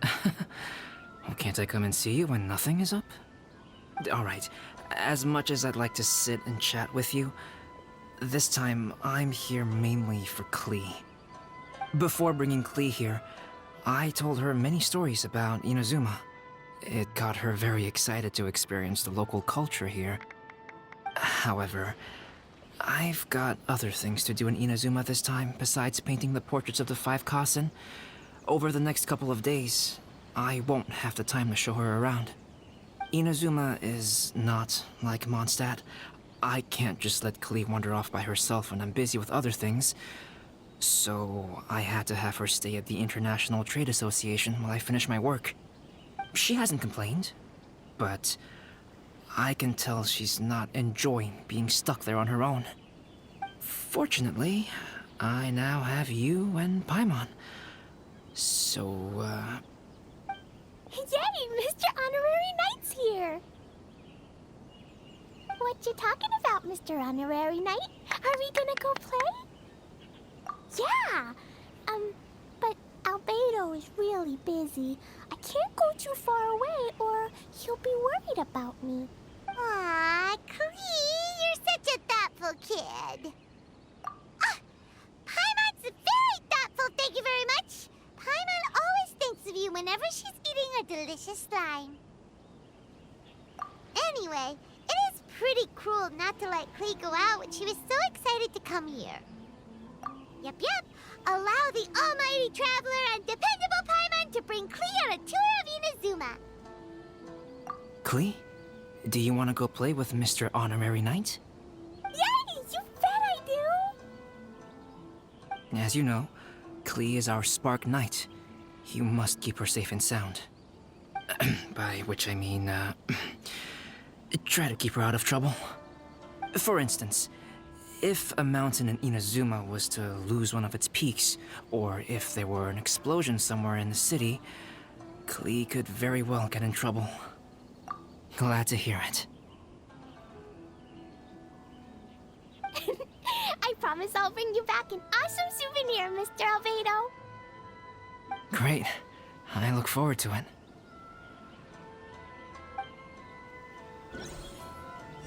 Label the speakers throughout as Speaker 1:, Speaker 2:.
Speaker 1: Well, can't I come and see you when nothing is up? Alright, as much as I'd like to sit and chat with you, this time I'm here mainly for Klee. Before bringing Klee here, I told her many stories about Inazuma. It got her very excited to experience the local culture here. However, I've got other things to do in Inazuma this time besides painting the portraits of the 5 Kasen. Over the next couple of days, I won't have the time to show her around. Inazuma is not like Mondstadt. I can't just let Klee wander off by herself when I'm busy with other things. So I had to have her stay at the International Trade Association while I finish my work. She hasn't complained, but I can tell she's not enjoying being stuck there on her own. Fortunately, I now have you and Paimon. So,
Speaker 2: Yay! Mr. Honorary Knight's here! What you talking about, Mr. Honorary Knight? Are we gonna go play? Yeah! But Albedo is really busy. I can't go too far away or he'll be worried about me.
Speaker 3: Aw, Klee, you're such a thoughtful kid. Ah, Paimon's very thoughtful, thank you very much. Paimon always thinks of you whenever she's eating a delicious slime. Anyway, it is pretty cruel not to let Klee go out when she was so excited to come here. Yep. Allow the almighty traveler and dependable Paimon to bring Klee on a tour of Inazuma.
Speaker 1: Klee? Do you want to go play with Mr. Honorary Knight?
Speaker 2: Yay! You bet I do!
Speaker 1: As you know, Klee is our Spark Knight. You must keep her safe and sound. By which I mean, try to keep her out of trouble. For instance, if a mountain in Inazuma was to lose one of its peaks, or if there were an explosion somewhere in the city, Klee could very well get in trouble. Glad to hear it.
Speaker 2: I promise I'll bring you back an awesome souvenir, Mr. Albedo.
Speaker 1: Great. I look forward to it.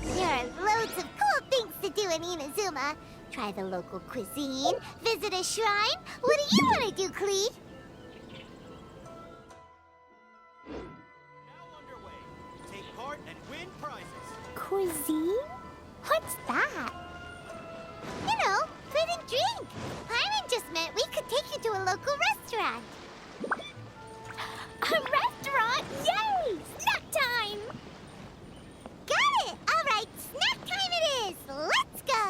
Speaker 3: There are loads of cool things to do in Inazuma. Try the local cuisine, visit a shrine. What do you want to do, Klee?
Speaker 4: Now underway. Take part and win prizes.
Speaker 2: Cuisine? What's that?
Speaker 3: You know, food and drink. Paimon just meant we could take you to a local restaurant.
Speaker 2: A restaurant? Yay! Snack time!
Speaker 3: Got it! All right, snack time it is. Let's go.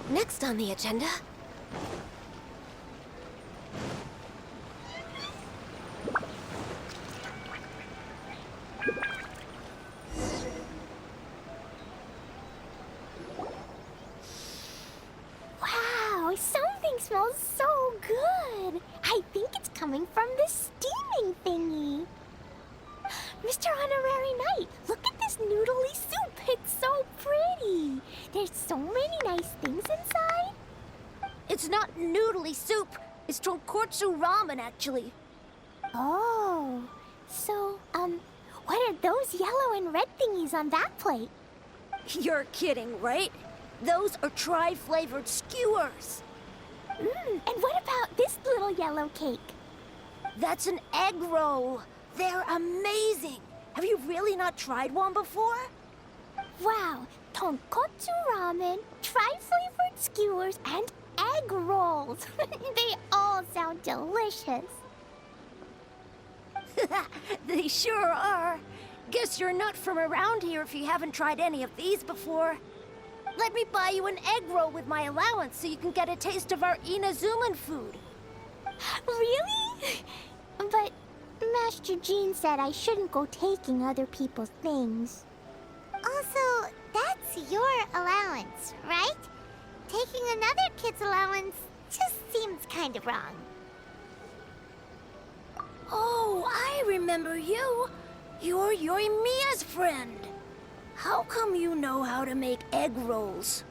Speaker 5: Next on the agenda...
Speaker 2: Wow, something smells so good. I think it's coming from this steaming thingy. Mr. Honorary Knight, look at this noodly soup. It's so pretty. There's so many nice things inside.
Speaker 5: It's not noodly soup. It's tonkotsu ramen, actually.
Speaker 2: Oh, so, what are those yellow and red thingies on that plate?
Speaker 5: You're kidding, right? Those are tri-flavored skewers.
Speaker 2: And what about this little yellow cake?
Speaker 5: That's an egg roll. They're amazing. Have you really not tried one before?
Speaker 2: Wow, tonkotsu ramen, tri-flavored skewers, and egg rolls. They all sound delicious.
Speaker 5: They sure are. Guess you're not from around here if you haven't tried any of these before. Let me buy you an egg roll with my allowance so you can get a taste of our Inazuman food.
Speaker 2: Really? But Master Jean said I shouldn't go taking other people's things.
Speaker 3: Also, that's your allowance, right? Taking another kid's allowance just seems kind of wrong.
Speaker 5: Oh, I remember you. You're Yoimiya's friend. How come you know how to make egg rolls?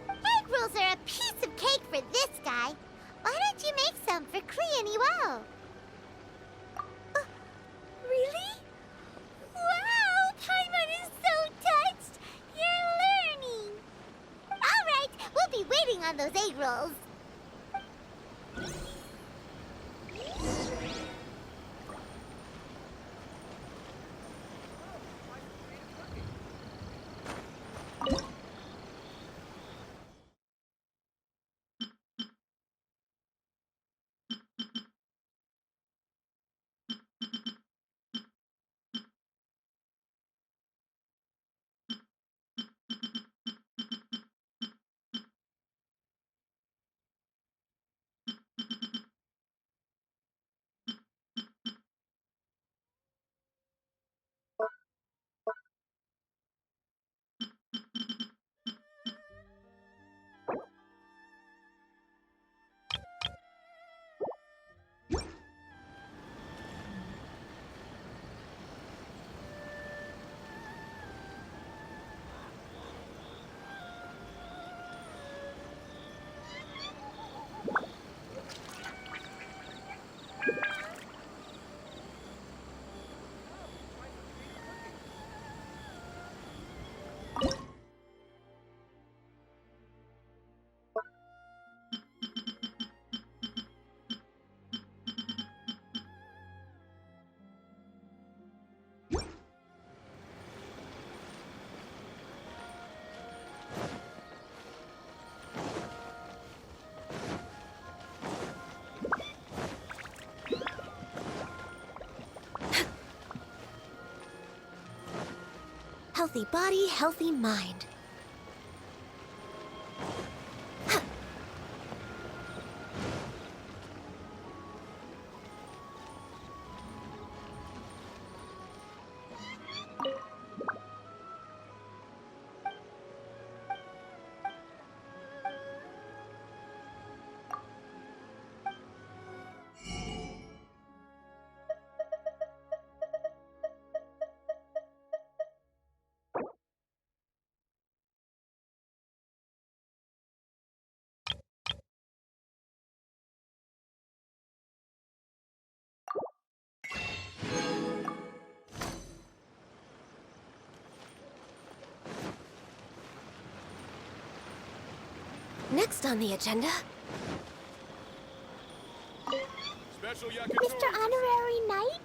Speaker 3: Egg rolls are a piece of cake for this guy. Why don't you make some for Klee and Iwao? Really? Wow! Paimon is so touched! You're learning! Alright, we'll be waiting on those egg rolls.
Speaker 5: Healthy body, healthy mind. Next on the agenda.
Speaker 4: Special
Speaker 2: Mr. Honorary Knight?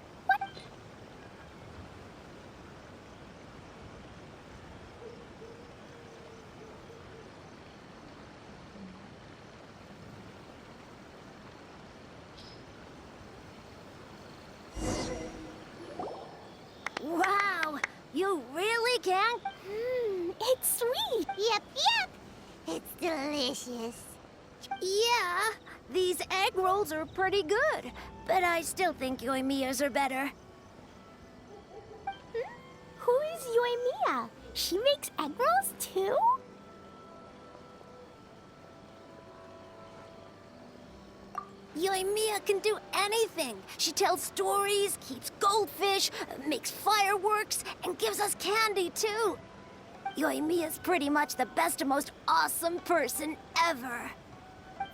Speaker 2: What?
Speaker 5: Wow, you really can?
Speaker 2: It's sweet.
Speaker 3: Yep. It's delicious.
Speaker 5: Yeah, these egg rolls are pretty good, but I still think Yoimiya's are better.
Speaker 2: Who is Yoimiya? She makes egg rolls too?
Speaker 5: Yoimiya can do anything. She tells stories, keeps goldfish, makes fireworks, and gives us candy too. Yoimiya's pretty much the best and most awesome person ever.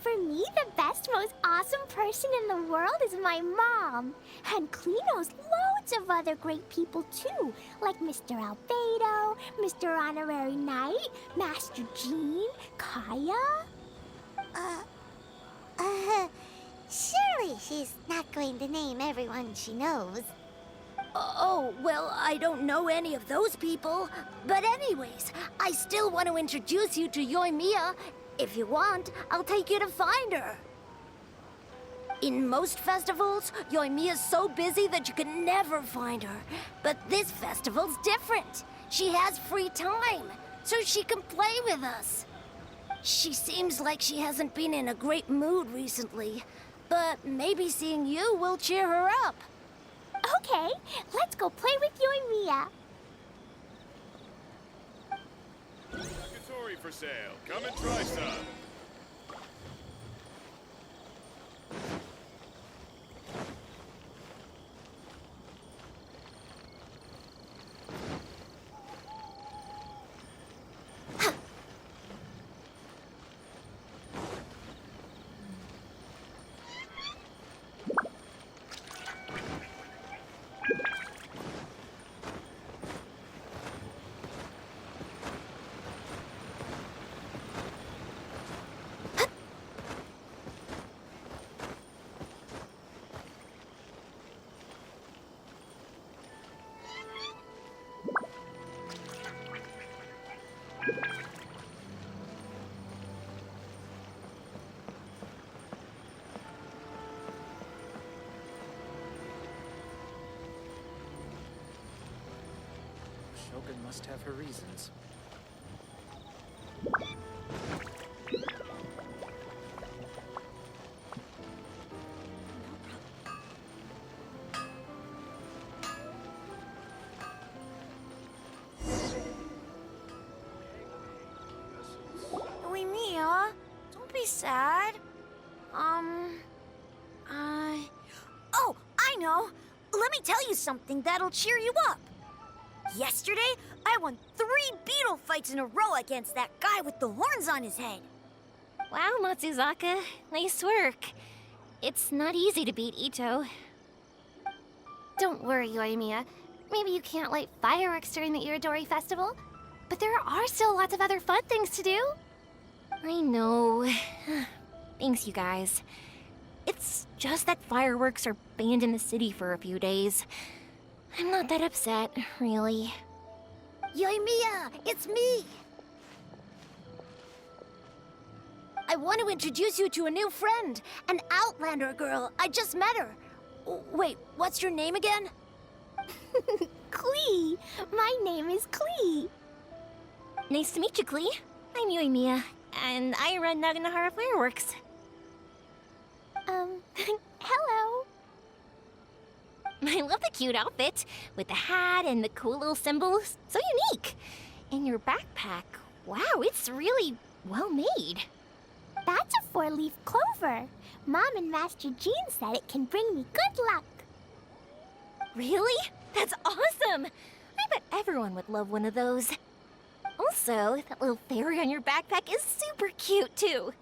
Speaker 2: For me, the best, most awesome person in the world is my mom. And Klee knows loads of other great people too, like Mr. Albedo, Mr. Honorary Knight, Master Jean, Kaya.
Speaker 3: Surely she's not going to name everyone she knows.
Speaker 5: Oh, well, I don't know any of those people. But anyways, I still want to introduce you to Yoimiya. If you want, I'll take you to find her. In most festivals, Yoimiya's so busy that you can never find her. But this festival's different. She has free time, so she can play with us. She seems like she hasn't been in a great mood recently, but maybe seeing you will cheer her up.
Speaker 2: Okay, let's go play with Yoimiya.
Speaker 4: Yakitori for sale. Come and try some.
Speaker 1: Shogun must have her reasons.
Speaker 5: Yoimiya, don't be sad. Oh, I know. Let me tell you something that'll cheer you up. Yesterday, I won 3 beetle fights in a row against that guy with the horns on his head.
Speaker 6: Wow, Matsuzaka. Nice work. It's not easy to beat Ito. Don't worry, Yoimiya. Maybe you can't light fireworks during the Iridori Festival, but there are still lots of other fun things to do. I know. Thanks, you guys. It's just that fireworks are banned in the city for a few days. I'm not that upset, really.
Speaker 5: Yoimiya, it's me! I want to introduce you to a new friend, an Outlander girl. I just met her. Wait, what's your name again?
Speaker 2: Klee. My name is Klee.
Speaker 6: Nice to meet you, Klee. I'm Yoimiya, and I run Naganahara Fireworks.
Speaker 2: Hello.
Speaker 6: I love the cute outfit, with the hat and the cool little symbols. So unique. And your backpack, wow, it's really well made.
Speaker 2: That's a 4-leaf clover. Mom and Master Jean said it can bring me good luck.
Speaker 6: Really? That's awesome! I bet everyone would love one of those. Also, that little fairy on your backpack is super cute, too.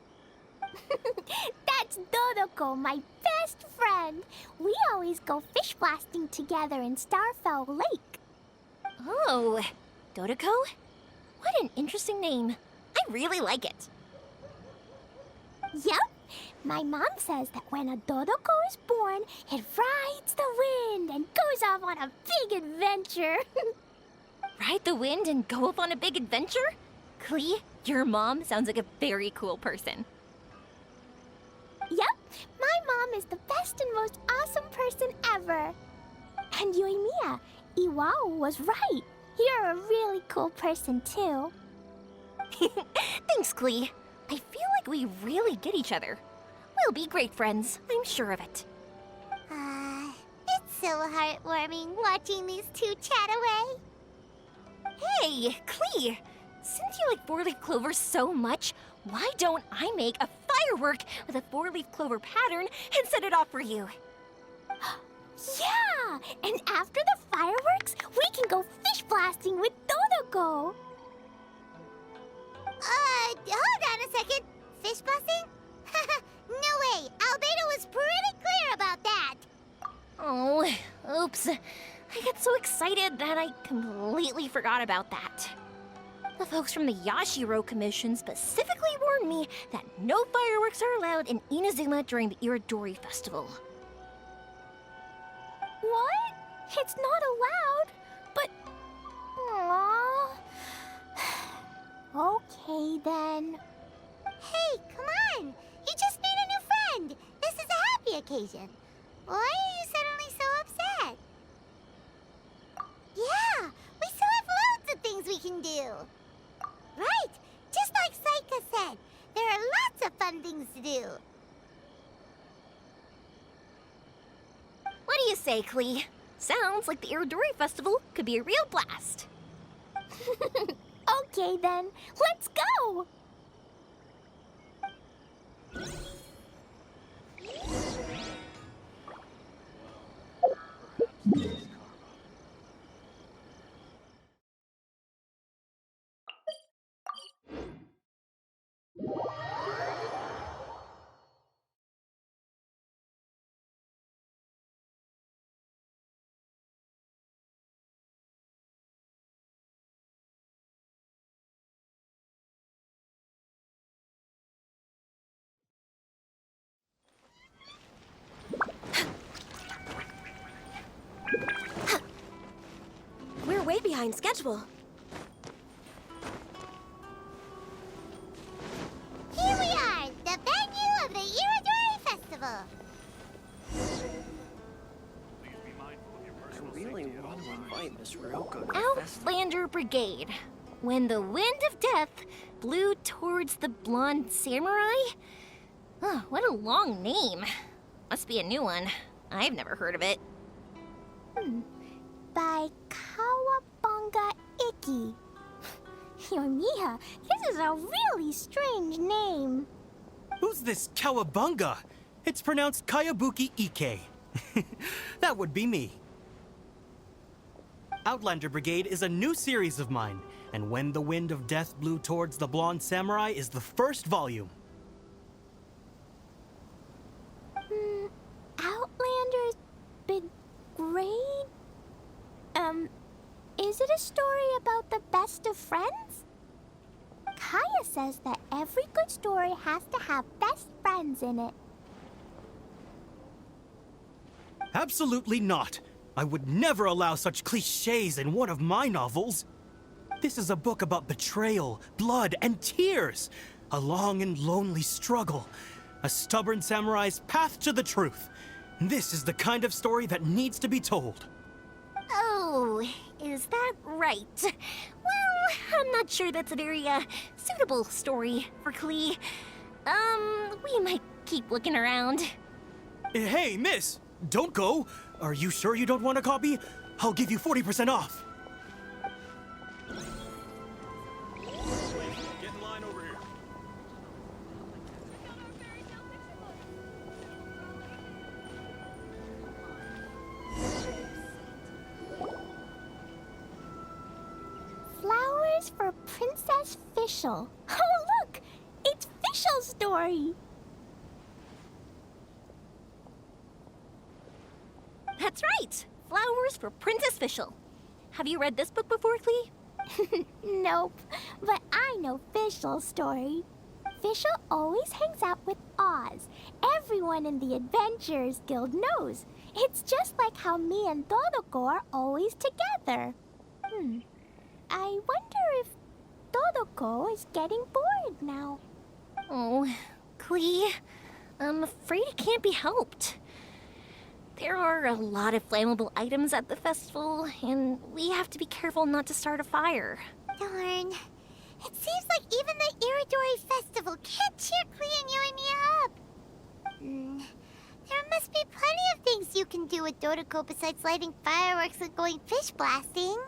Speaker 2: That's Dodoko, my best friend. We always go fish blasting together in Starfell Lake.
Speaker 6: Oh, Dodoko? What an interesting name. I really like it.
Speaker 2: Yep. My mom says that when a Dodoko is born, it rides the wind and goes off on a big adventure.
Speaker 6: Ride the wind and go off on a big adventure? Klee, your mom sounds like a very cool person.
Speaker 2: Yep, my mom is the best and most awesome person ever. And Yoimiya, Iwao was right. You're a really cool person too.
Speaker 6: Thanks, Klee. I feel like we really get each other. We'll be great friends, I'm sure of it.
Speaker 3: It's so heartwarming watching these two chat away.
Speaker 6: Hey, Klee! Since you like 4-leaf clovers so much, why don't I make a firework with a 4-leaf clover pattern and set it off for you?
Speaker 2: Yeah! And after the fireworks, we can go fish blasting with Dodoko.
Speaker 3: Hold on a second. Fish busting?
Speaker 6: so excited that I completely forgot about that. The folks from the Yashiro Commission specifically warned me that no fireworks are allowed in Inazuma during the Iridori Festival.
Speaker 2: What? It's not allowed? But... Aww. Okay, then.
Speaker 3: Hey, come on! You just made a new friend! This is a happy occasion. Why are you suddenly so upset? Yeah, we still have loads of things we can do. Right, just like Saika said, there are lots of fun things to do.
Speaker 6: What do you say, Klee? Sounds like the Iridori Festival could be a real blast.
Speaker 2: Okay, then. Let's go!
Speaker 5: We're way behind schedule.
Speaker 3: Here we are, the venue of the Iridori Festival.
Speaker 1: I really want to invite Miss Ryoko to
Speaker 6: Outlander Brigade. When the wind of death blew towards the blonde samurai? Oh, what a long name. Must be a new one. I've never heard of it.
Speaker 2: By Kawabunga Iki. Yoimiya, this is a really strange name.
Speaker 7: Who's this Kawabunga? It's pronounced Kayabuki Ike. That would be me. Outlander Brigade is a new series of mine, and When the Wind of Death Blew Towards the Blonde Samurai is the first volume.
Speaker 2: Outlander's Brigade? Is it a story about the best of friends? Kaya says that every good story has to have best friends in it.
Speaker 7: Absolutely not. I would never allow such cliches in one of my novels. This is a book about betrayal, blood, and tears. A long and lonely struggle. A stubborn samurai's path to the truth. This is the kind of story that needs to be told.
Speaker 6: Oh, is that right? Well, I'm not sure that's a very, suitable story for Klee. We might keep looking around.
Speaker 7: Hey, miss! Don't go! Are you sure you don't want a copy? I'll give you 40% off.
Speaker 4: Get in line over here.
Speaker 2: Flowers for Princess Fischl. Oh, look! It's Fischl's story!
Speaker 6: That's right! Flowers for Princess Fischl. Have you read this book before, Klee?
Speaker 2: Nope, but I know Fischl's story. Fischl always hangs out with Oz. Everyone in the Adventurers Guild knows. It's just like how me and Todoko are always together. I wonder if Todoko is getting bored now.
Speaker 6: Oh, Klee, I'm afraid it can't be helped. There are a lot of flammable items at the festival, and we have to be careful not to start a fire.
Speaker 3: Darn. It seems like even the Iridori Festival can't cheer Klee and Yoimiya up. There must be plenty of things you can do with Dodoko besides lighting fireworks and going fish blasting.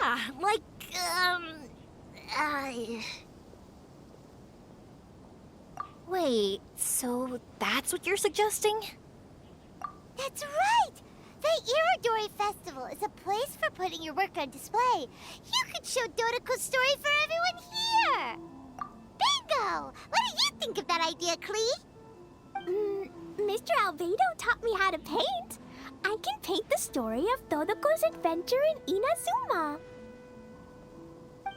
Speaker 6: Yeah, like, Wait, so that's what you're suggesting?
Speaker 3: That's right! The Iridori Festival is a place for putting your work on display. You could show Dodoko's story for everyone here! Bingo! What do you think of that idea, Klee?
Speaker 2: Mr. Albedo taught me how to paint. I can paint the story of Todoko's adventure in Inazuma.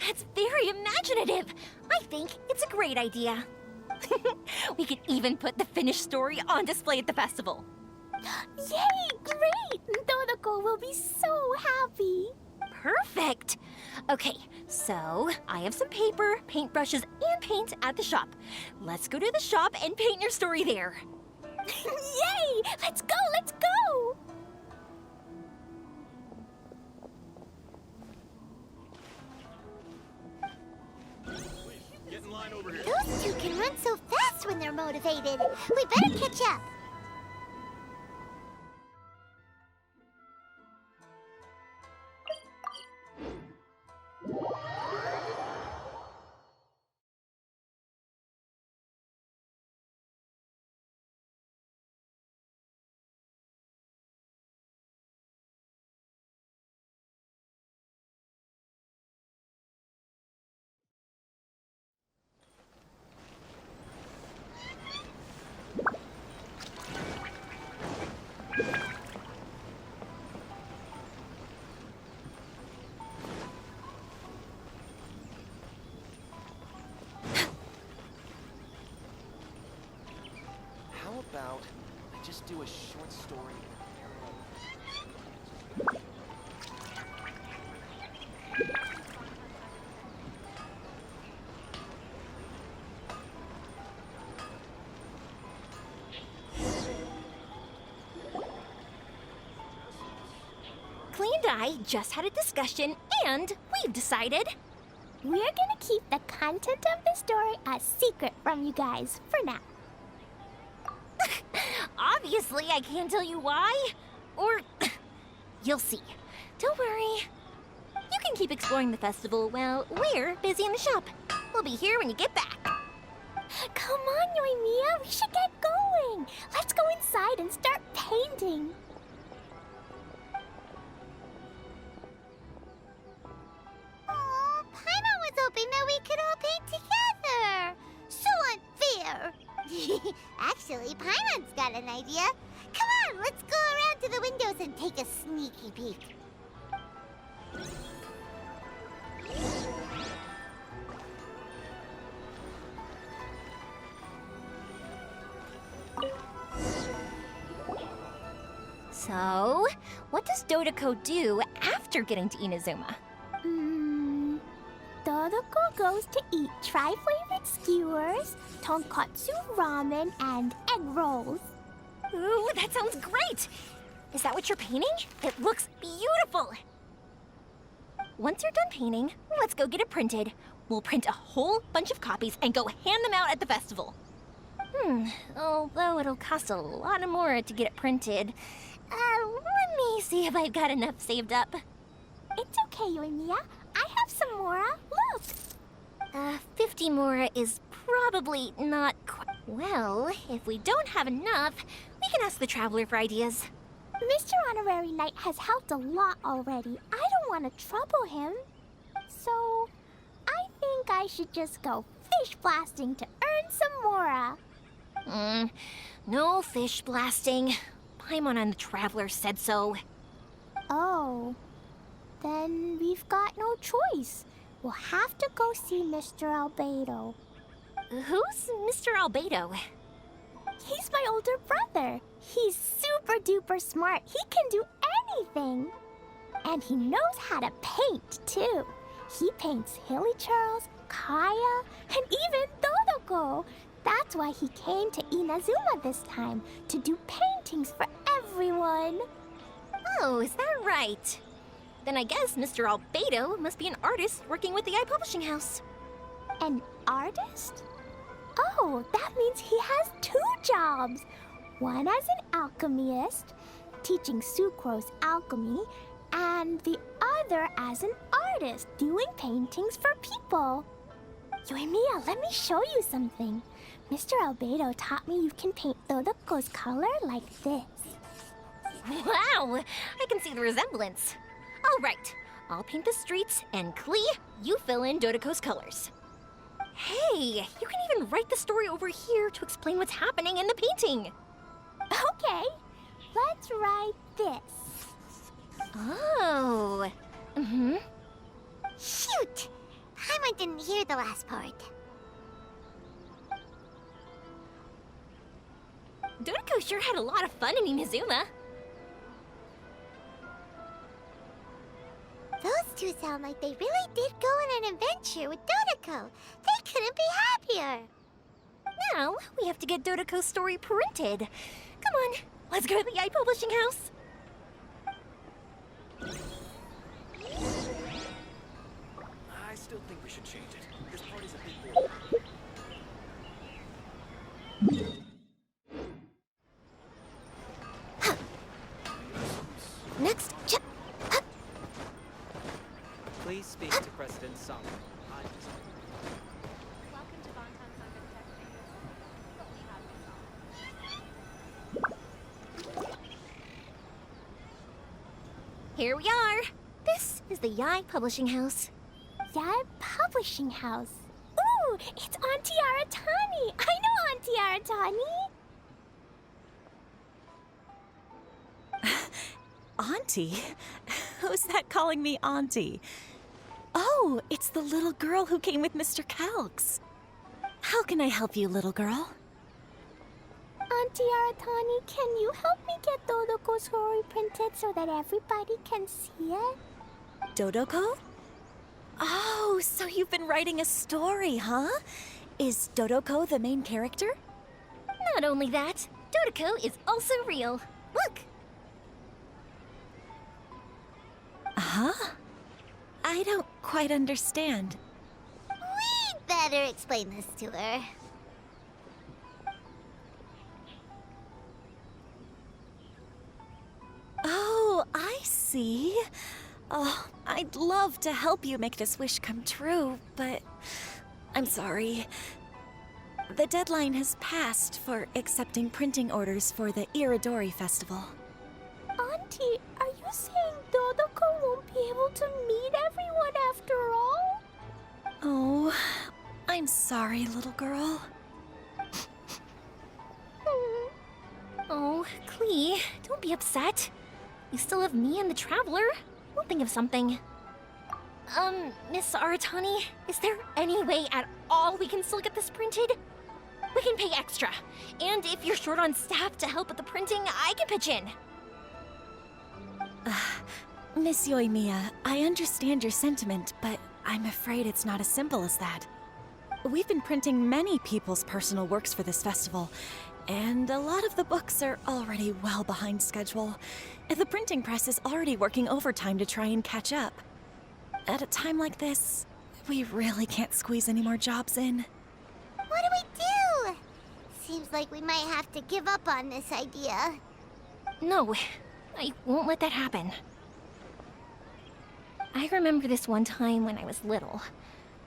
Speaker 6: That's very imaginative. I think it's a great idea. We could even put the finished story on display at the festival.
Speaker 2: Yay, great! Todoko will be so happy.
Speaker 6: Perfect. Okay, so I have some paper, paintbrushes, and paint at the shop. Let's go to the shop and paint your story there.
Speaker 2: Yay! Let's go, let's go!
Speaker 4: Get in line over here.
Speaker 3: Those two can run so fast when they're motivated. We better catch up.
Speaker 8: How about I just do a short story in parallel?
Speaker 6: Clee and I just had a discussion, and we've decided.
Speaker 2: We're gonna keep the content of the story a secret from you guys for now.
Speaker 6: Obviously, I can't tell you why. Or, you'll see. Don't worry. You can keep exploring the festival while we're busy in the shop. We'll be here when you get back.
Speaker 2: Come on, Yoimiya, we should get going. Let's go inside and start painting.
Speaker 3: Oh, Paimon was hoping that we could all paint together. So unfair. Actually, Paimon's got an idea. Come on, let's go around to the windows and take a sneaky peek.
Speaker 6: So, what does Dodoko do after getting to Inazuma?
Speaker 2: Todoko goes to eat tri-flavored skewers, tonkatsu ramen, and egg rolls.
Speaker 6: Ooh, that sounds great! Is that what you're painting? It looks beautiful! Once you're done painting, let's go get it printed. We'll print a whole bunch of copies and go hand them out at the festival. Although it'll cost a lot more to get it printed. Let me see if I've got enough saved up.
Speaker 2: It's okay, Yoimiya. I have some more. Look.
Speaker 6: 50 more is probably not quite... Well, if we don't have enough, we can ask the Traveler for ideas.
Speaker 2: Mr. Honorary Knight has helped a lot already. I don't want to trouble him. So, I think I should just go fish blasting to earn some mora.
Speaker 6: No fish blasting. Paimon and the Traveler said so.
Speaker 2: Oh. Then we've got no choice. We'll have to go see Mr. Albedo.
Speaker 6: Who's Mr. Albedo?
Speaker 2: He's my older brother. He's super duper smart. He can do anything. And he knows how to paint, too. He paints Hilly Charles, Kaya, and even Todoko. That's why he came to Inazuma this time, to do paintings for everyone.
Speaker 6: Oh, is that right? Then I guess Mr. Albedo must be an artist working with the iPublishing House.
Speaker 2: An artist? Oh, that means he has 2 jobs. One as an alchemist, teaching Sucrose alchemy, and the other as an artist, doing paintings for people. Yoimiya, let me show you something. Mr. Albedo taught me you can paint Todoko's color like this.
Speaker 6: Wow, I can see the resemblance. All right, I'll paint the streets, and Klee, you fill in Dodoko's colors. Hey, you can even write the story over here to explain what's happening in the painting.
Speaker 2: Okay. let's write this.
Speaker 6: Oh. Mm-hmm.
Speaker 3: Shoot! Paimon didn't hear the last part.
Speaker 6: Dodoko sure had a lot of fun in Inazuma.
Speaker 3: Those two sound like they really did go on an adventure with Dodoko. They couldn't be happier.
Speaker 6: Now, we have to get Dodoko's story printed. Come on, let's go to the Yai Publishing House.
Speaker 8: I still think we should change it. This part is a bit boring.
Speaker 6: Next,
Speaker 9: Please speak to President Sung.
Speaker 6: Here we are. This is the Yai Publishing House.
Speaker 2: Yai Publishing House. Ooh, it's Auntie Aratani. I know Auntie Aratani.
Speaker 10: Auntie? Who's that calling me Auntie? Oh, it's the little girl who came with Mr. Calx. How can I help you, little girl?
Speaker 2: Auntie Aratani, can you help me get Dodoko's story printed so that everybody can see it?
Speaker 10: Dodoko? Oh, so you've been writing a story, huh? Is Dodoko the main character?
Speaker 6: Not only that, Dodoko is also real. Look!
Speaker 10: Huh? I don't quite understand.
Speaker 3: We'd better explain this to her.
Speaker 10: Oh, I see. Oh, I'd love to help you make this wish come true, but I'm sorry. The deadline has passed for accepting printing orders for the Iridori Festival.
Speaker 2: Auntie, are you saying Dodoko won't be able to meet everyone after all?
Speaker 10: Oh, I'm sorry, little girl.
Speaker 6: Oh, Klee, don't be upset. You still have me and the Traveler. We'll think of something. Miss Aratani, is there any way at all we can still get this printed? We can pay extra. And if you're short on staff to help with the printing, I can pitch in.
Speaker 10: Miss Yoimiya, I understand your sentiment, but I'm afraid it's not as simple as that. We've been printing many people's personal works for this festival, and a lot of the books are already well behind schedule. The printing press is already working overtime to try and catch up. At a time like this, we really can't squeeze any more jobs in.
Speaker 3: What do we do? Seems like we might have to give up on this idea.
Speaker 6: No, I won't let that happen. I remember this one time when I was little.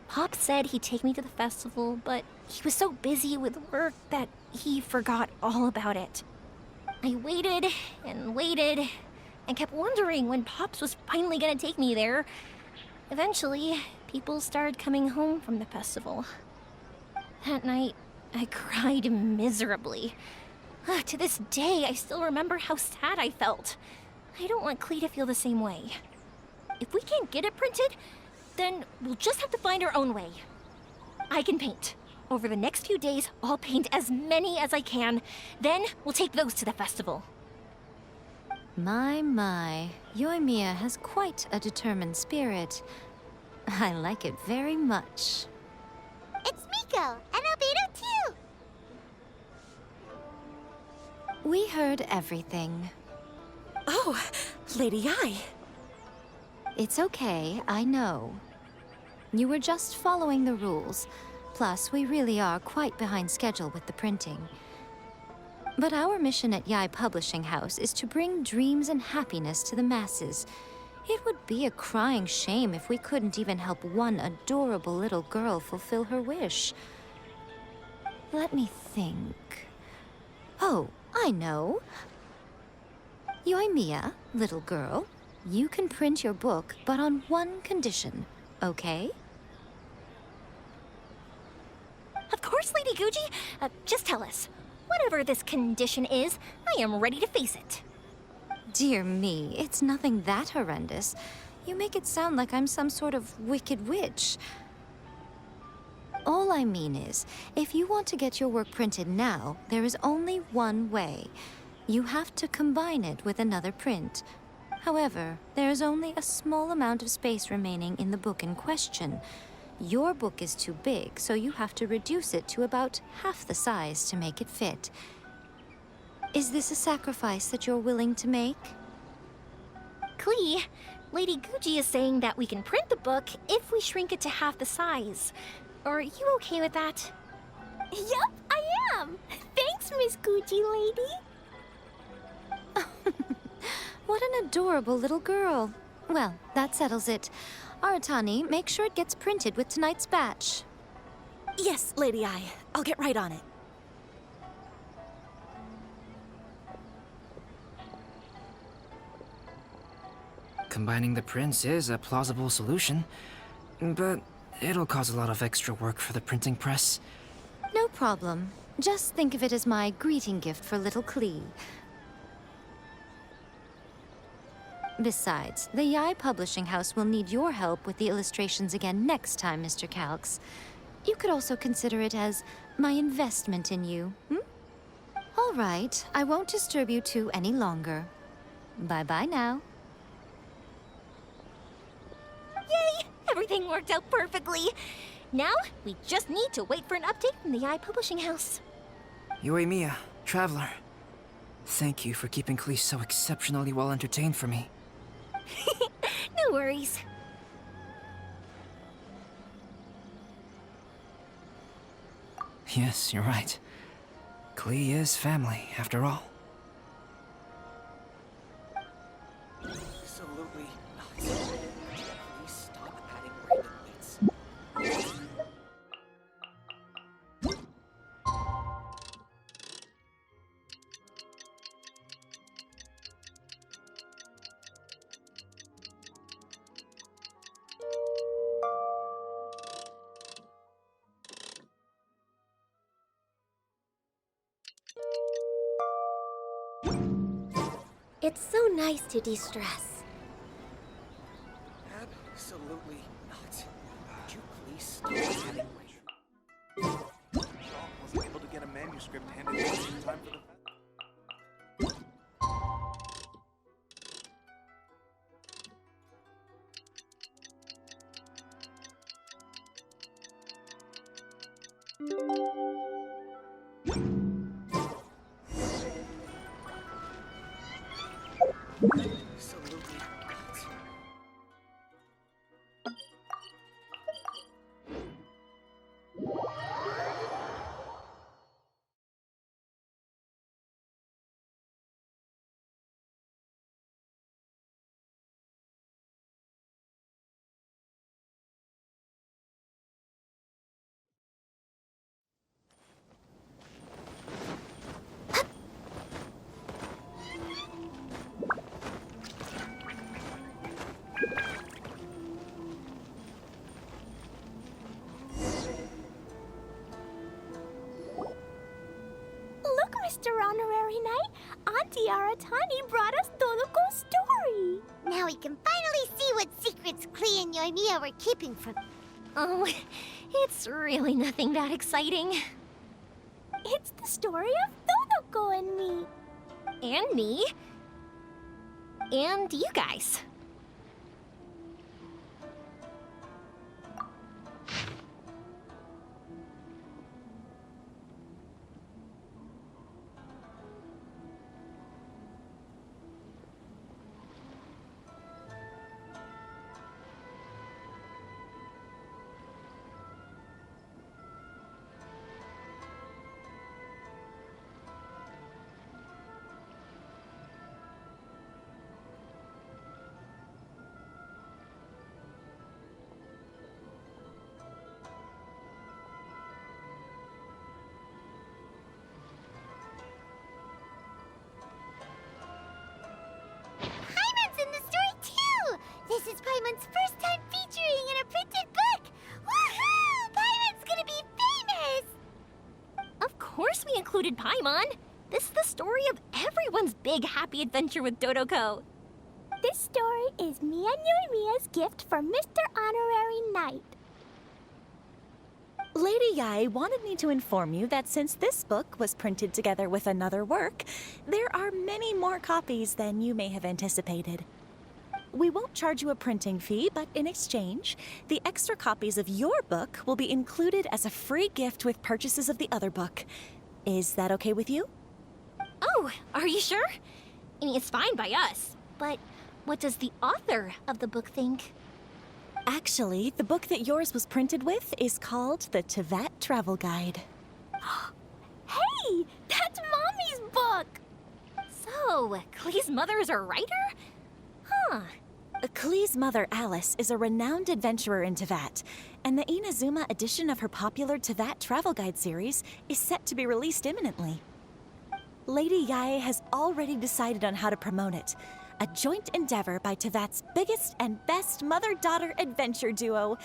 Speaker 6: Pop said he'd take me to the festival, but he was so busy with work that he forgot all about it. I waited and waited and kept wondering when Pops was finally gonna take me there. Eventually, people started coming home from the festival. That night, I cried miserably. To this day, I still remember how sad I felt. I don't want Klee to feel the same way. If we can't get it printed, then we'll just have to find our own way. I can paint. Over the next few days, I'll paint as many as I can. Then we'll take those to the festival.
Speaker 11: My. Yoimiya has quite a determined spirit. I like it very much.
Speaker 3: It's Miko, and Albedo too!
Speaker 11: We heard everything.
Speaker 10: Oh, Lady Yai.
Speaker 11: It's okay, I know. You were just following the rules. Plus, we really are quite behind schedule with the printing. But our mission at Yai Publishing House is to bring dreams and happiness to the masses. It would be a crying shame if we couldn't even help one adorable little girl fulfill her wish. Let me think. Oh, I know. Yoimiya, little girl, you can print your book, but on one condition, okay?
Speaker 6: Of course, Lady Guji. Just tell us. Whatever this condition is, I am ready to face it.
Speaker 11: dear me, it's nothing that horrendous. You make it sound like I'm some sort of wicked witch. All I mean is, if you want to get your work printed now, there is only one way. You have to combine it with another print. However, there is only a small amount of space remaining in the book in question. Your book is too big, so you have to reduce it to about half the size to make it fit. Is this a sacrifice that you're willing to make?
Speaker 6: Klee, Lady Guji is saying that we can print the book if we shrink it to half the size. Are you okay with that?
Speaker 2: Yup, I am. Thanks, Miss Gucci Lady.
Speaker 11: What an adorable little girl. Well, that settles it. Aratani, make sure it gets printed with tonight's batch.
Speaker 10: Yes, Lady I. I'll get right on it.
Speaker 1: Combining the prints is a plausible solution, but it'll cause a lot of extra work for the printing press.
Speaker 11: No problem. Just think of it as my greeting gift for little Klee. Besides, the Yai Publishing House will need your help with the illustrations again next time, Mr. Calx. You could also consider it as my investment in you, All right, I won't disturb you two any longer. Bye-bye now.
Speaker 6: Yay! Everything worked out perfectly. Now, we just need to wait for an update from the Yai Publishing House.
Speaker 1: Yoimiya, Traveler. Thank you for keeping Klee so exceptionally well entertained for me.
Speaker 6: No worries.
Speaker 1: Yes, you're right. Klee is family, after all.
Speaker 8: Absolutely not. Please stop adding random bits.
Speaker 2: It's so nice to de-stress.
Speaker 8: Absolutely not. Could you please stop adding random? Wasn't able to get a manuscript handed in time for the Absolutely not.
Speaker 2: Look, Mr. Honorary Knight, Auntie Aratani brought us Todoko's story.
Speaker 3: Now we can finally see what secrets Klee and Yoimiya were keeping from.
Speaker 6: Oh, it's really nothing that exciting.
Speaker 2: It's the story of Todoko and me.
Speaker 6: And me. And you guys.
Speaker 3: This is Paimon's first time featuring in a printed book! Woohoo! Paimon's gonna be famous!
Speaker 6: Of course we included Paimon. This is the story of everyone's big happy adventure with Dodoko.
Speaker 2: This story is me and Yoimiya's gift for Mr. Honorary Knight.
Speaker 10: Lady Yai wanted me to inform you that since this book was printed together with another work, there are many more copies than you may have anticipated. We won't charge you a printing fee, but in exchange, the extra copies of your book will be included as a free gift with purchases of the other book. Is that okay with you?
Speaker 6: Oh, are you sure? I mean, it's fine by us. But what does the author of the book think?
Speaker 10: Actually, the book that yours was printed with is called the Tevat Travel Guide.
Speaker 2: Hey, that's Mommy's book!
Speaker 6: So, Klee's mother is a writer? Huh.
Speaker 10: Klee's mother, Alice, is a renowned adventurer in Tevat, and the Inazuma edition of her popular Tevat Travel Guide series is set to be released imminently. Lady Yae has already decided on how to promote it, a joint endeavor by Tevat's biggest and best mother-daughter adventure duo.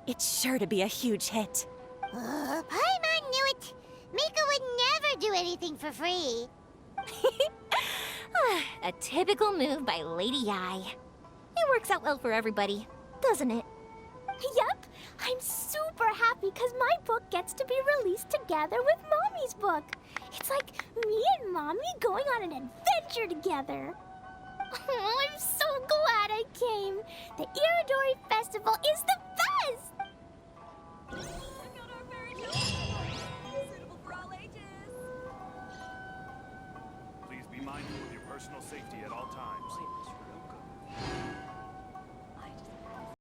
Speaker 10: It's sure to be a huge hit.
Speaker 3: Paimon knew it. Mika would never do anything for free.
Speaker 6: A typical move by Lady Yai. It works out well for everybody, doesn't it?
Speaker 2: Yep, I'm super happy because my book gets to be released together with Mommy's book. It's like me and Mommy going on an adventure together. Oh, I'm so glad I came. The Iridori Festival is the best!
Speaker 4: Please be mindful of your personal safety at all times.